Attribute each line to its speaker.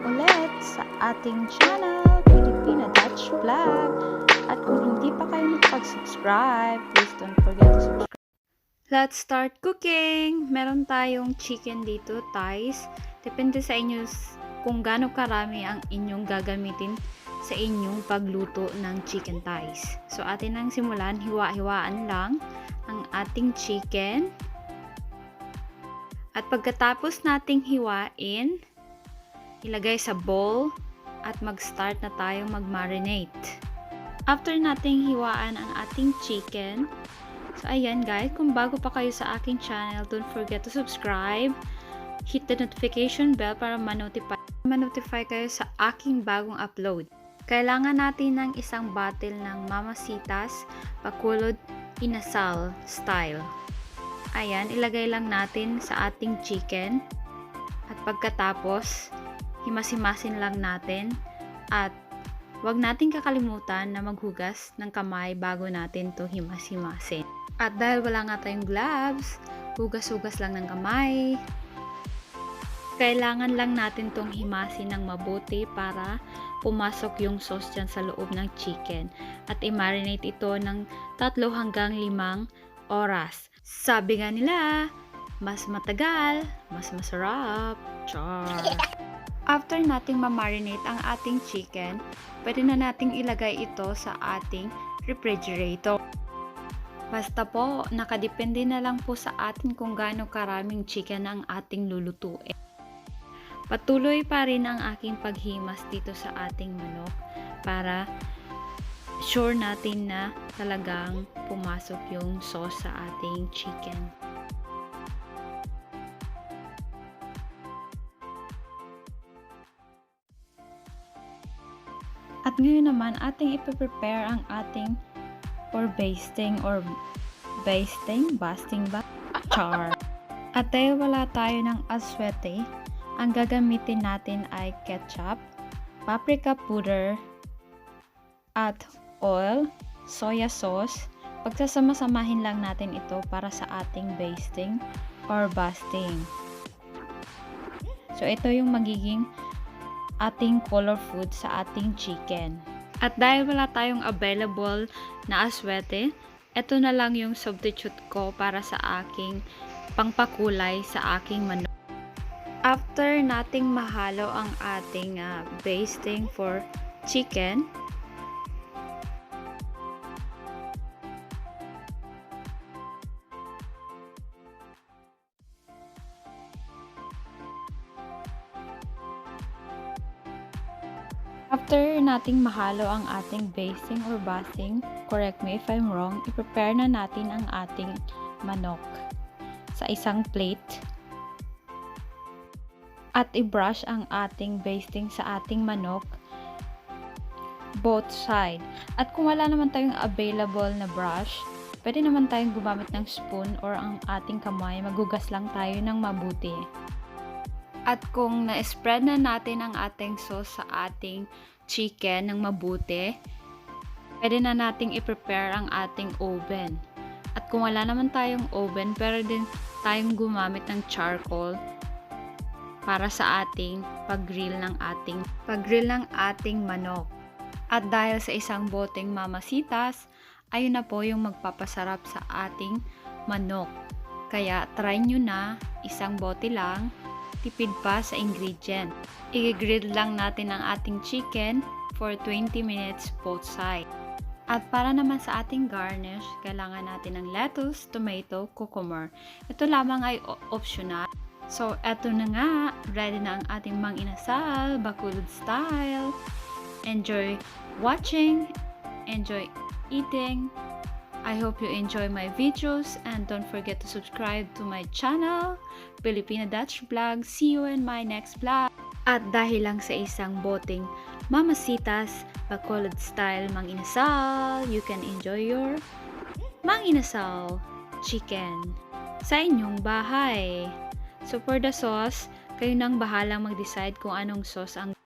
Speaker 1: ulit sa ating channel, Filipina Dutch Vlog. At kung hindi pa kayo nakapag-subscribe, please don't forget to subscribe. Let's start cooking! Meron tayong chicken dito, thighs. Depende sa inyo kung gaano karami ang inyong gagamitin sa inyong pagluto ng chicken thighs. So, atin ang simulan, hiwa-hiwaan lang ang ating chicken. At pagkatapos nating hiwain, ilagay sa bowl at mag-start na tayong mag-marinate. After nating hiwaan ang ating chicken, so ayan guys, kung bago pa kayo sa aking channel, don't forget to subscribe, hit the notification bell para ma-notify kayo sa aking bagong upload. Kailangan natin ng isang bottle ng Mamasitas BACOLOD style. Ayan, ilagay lang natin sa ating chicken. At pagkatapos, himas-himasin lang natin. At huwag natin kakalimutan na maghugas ng kamay bago natin to himas-himasin. At dahil wala nga tayong gloves, hugas-hugas lang ng kamay. Kailangan lang natin tong himasin ng mabuti para pumasok yung sauce dyan sa loob ng chicken. At i-marinate ito ng 3 hanggang 5 oras. Sabi nga nila, mas matagal, mas masarap. Char! After nating ma-marinate ang ating chicken, pwede na nating ilagay ito sa ating refrigerator. Basta po, nakadepende na lang po sa atin kung gaano karaming chicken ang ating lulutuin. Patuloy pa rin ang aking paghimas dito sa ating manok para sure natin na talagang pumasok yung sauce sa ating chicken. At ngayon naman, ating ipiprepare ang ating for basting or basting ba? Char. At dahil wala tayo ng aswete, ang gagamitin natin ay ketchup, paprika powder, at oil, soya sauce. Pagsasama-samahin lang natin ito para sa ating basting or basting. So, ito yung magiging ating color food sa ating chicken. At dahil wala tayong available na aswete, ito na lang yung substitute ko para sa aking pangpakulay sa aking manok. After nating mahalo ang ating basting for chicken, ang ating basting or basting, correct me if I'm wrong, i-prepare na natin ang ating manok sa isang plate. At i-brush ang ating basting sa ating manok both side. At kung wala naman tayong available na brush, pwede naman tayong gumamit ng spoon or ang ating kamay. Magugas lang tayo ng mabuti. At kung na-spread na natin ang ating sauce sa ating chicken ng mabuti, pwede na nating i-prepare ang ating oven. At kung wala naman tayong oven, pwede din tayong gumamit ng charcoal para sa ating pag-grill ng ating manok. At dahil sa isang boteng Mamasitas, ayun na po yung magpapasarap sa ating manok. Kaya try nyo na, isang bote lang, tipid pa sa ingredient. I-grill lang natin ang ating chicken for 20 minutes both side. At para naman sa ating garnish, kailangan natin ng lettuce, tomato, cucumber. Ito lamang ay optional. So, eto na nga, ready na ang ating mang-inasal, BACOLOD style. Enjoy watching, enjoy eating. I hope you enjoy my videos and don't forget to subscribe to my channel, Filipina Dutch Vlog. See you in my next vlog. At dahil lang sa isang boteng Mamasitas, BACOLOD style mang-inasal, you can enjoy your mang-inasal chicken sa inyong bahay. So for the sauce, kayo nang bahalang mag-decide kung anong sauce ang